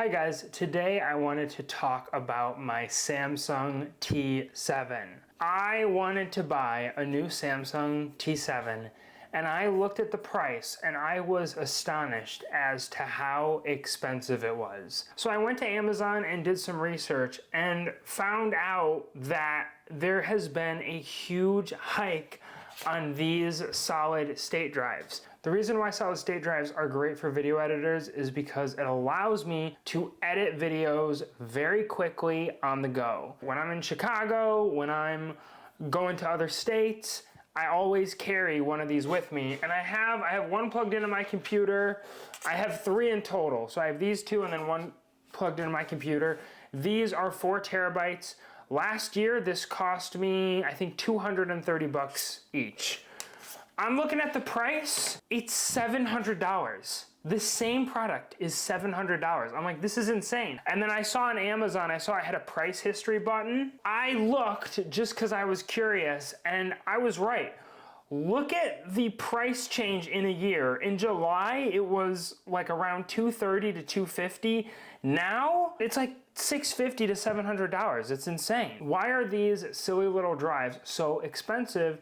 Hi guys, today I wanted to talk about my Samsung T7. I wanted to buy a new Samsung T7 and I looked at the price and I was astonished as to how expensive it was. So I went to Amazon and did some research and found out that there has been a huge hike on these solid state drives. The reason why solid state drives are great for video editors is because it allows me to edit videos very quickly on the go. When I'm in Chicago, when I'm going to other states, I always carry one of these with me, and I have one plugged into my computer. I have three in total. So I have these two and then one plugged into my computer. These are 4 terabytes. Last year, this cost me, I think, 230 bucks each. I'm looking at the price, it's $700. The same product is $700. I'm like, this is insane. And then I saw on Amazon, I had a price history button. I looked just because I was curious, and I was right. Look at the price change in a year. In July, it was like around $230 to $250. Now, it's like $650 to $700. It's insane. Why are these silly little drives so expensive?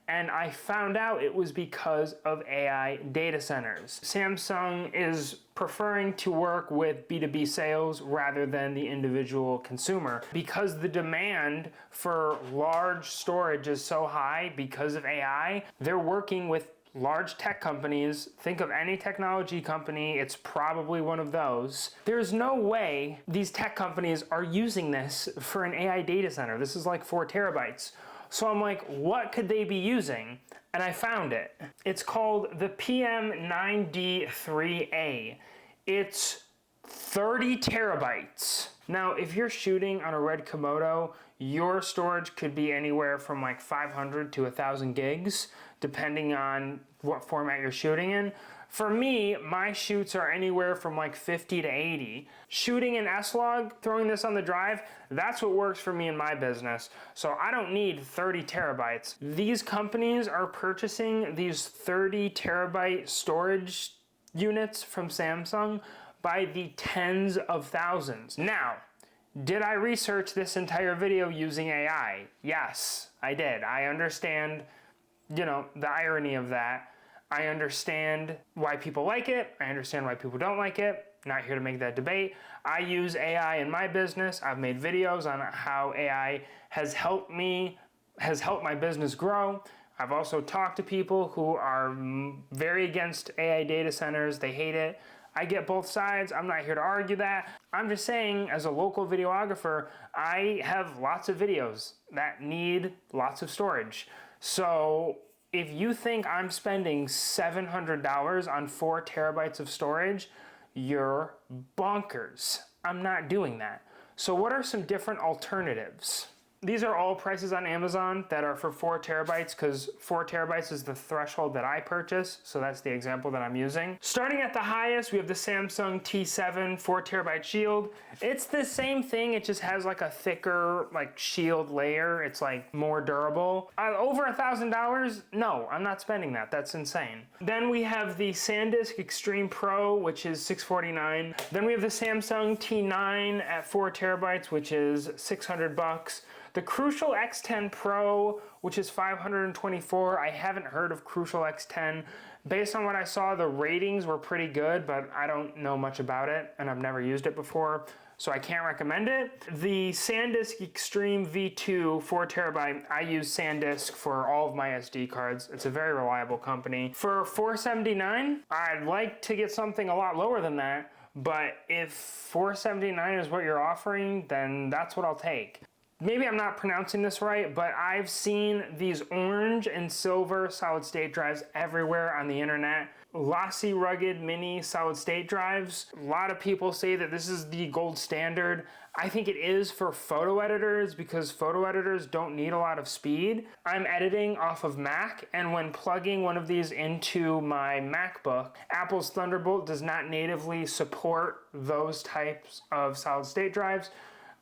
And I found out it was because of AI data centers. Samsung is preferring to work with B2B sales rather than the individual consumer. Because the demand for large storage is so high because of AI, they're working with large tech companies. Think of any technology company, it's probably one of those. There's no way these tech companies are using this for an AI data center. This is like 4 terabytes. So I'm like, what could they be using? And I found it. It's called the PM9D3A. It's 30 terabytes. Now, if you're shooting on a Red Komodo, your storage could be anywhere from like 500 to 1,000 gigs, depending on what format you're shooting in. For me, my shoots are anywhere from like 50 to 80. Shooting in S-Log, throwing this on the drive, that's what works for me in my business. So I don't need 30 terabytes. These companies are purchasing these 30 terabyte storage units from Samsung by the tens of thousands. Now, did I research this entire video using AI? Yes, I did. I understand, the irony of that. I understand why people like it. I understand why people don't like it. Not here to make that debate. I use AI in my business. I've made videos on how AI has helped my business grow. I've also talked to people who are very against AI data centers. They hate it. I get both sides. I'm not here to argue that. I'm just saying, as a local videographer, I have lots of videos that need lots of storage. So if you think I'm spending $700 on 4 terabytes of storage, you're bonkers. I'm not doing that. So what are some different alternatives? These are all prices on Amazon that are for 4 terabytes because 4 terabytes is the threshold that I purchase. So that's the example that I'm using. Starting at the highest, we have the Samsung T7 4 terabyte shield. It's the same thing. It just has like a thicker shield layer. It's like more durable. Over $1,000? No, I'm not spending that. That's insane. Then we have the SanDisk Extreme Pro, which is $649. Then we have the Samsung T9 at 4 terabytes, which is 600 bucks. The Crucial X10 Pro, which is $524. I haven't heard of Crucial X10. Based on what I saw, the ratings were pretty good, but I don't know much about it, and I've never used it before, so I can't recommend it. The SanDisk Extreme V2 4 terabyte, I use SanDisk for all of my SD cards. It's a very reliable company. For $479, I'd like to get something a lot lower than that, but if $479 is what you're offering, then that's what I'll take. Maybe I'm not pronouncing this right, but I've seen these orange and silver solid state drives everywhere on the internet. Lossy Rugged Mini solid state drives. A lot of people say that this is the gold standard. I think it is for photo editors because photo editors don't need a lot of speed. I'm editing off of Mac, and when plugging one of these into my MacBook, Apple's Thunderbolt does not natively support those types of solid state drives.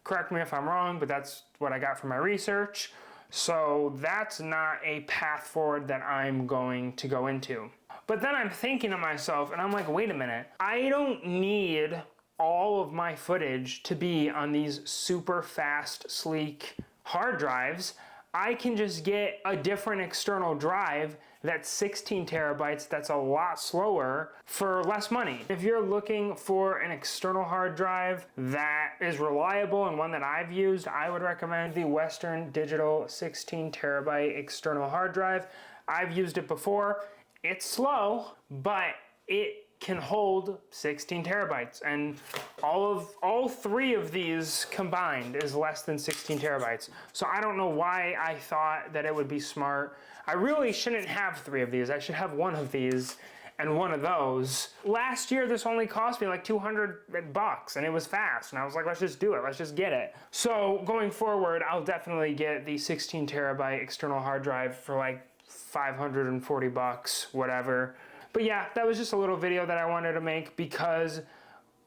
Correct me if I'm wrong, but that's what I got from my research. So that's not a path forward that I'm going to go into. But then I'm thinking to myself, and I'm like, wait a minute, I don't need all of my footage to be on these super fast, sleek hard drives, I can just get a different external drive that's 16 terabytes that's a lot slower for less money. If you're looking for an external hard drive that is reliable and one that I've used, I would recommend the Western Digital 16 terabyte external hard drive. I've used it before. It's slow, but it can hold 16 terabytes, and all three of these combined is less than 16 terabytes. So I don't know why I thought that it would be smart. I really shouldn't have three of these. I should have one of these and one of those. Last year, this only cost me like 200 bucks, and it was fast. And I was like, let's just do it. Let's just get it. So going forward, I'll definitely get the 16 terabyte external hard drive for like 540 bucks, whatever. But yeah, that was just a little video that I wanted to make because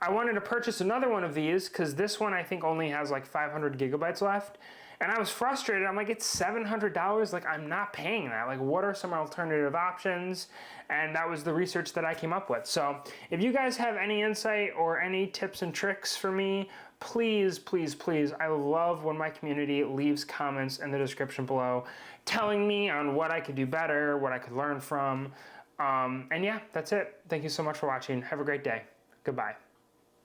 I wanted to purchase another one of these because this one I think only has like 500 gigabytes left. And I was frustrated. I'm like, it's $700. Like, I'm not paying that. Like, what are some alternative options? And that was the research that I came up with. So if you guys have any insight or any tips and tricks for me, please, please, please, I love when my community leaves comments in the description below telling me on what I could do better, what I could learn from. And yeah, that's it. Thank you so much for watching. Have a great day. Goodbye.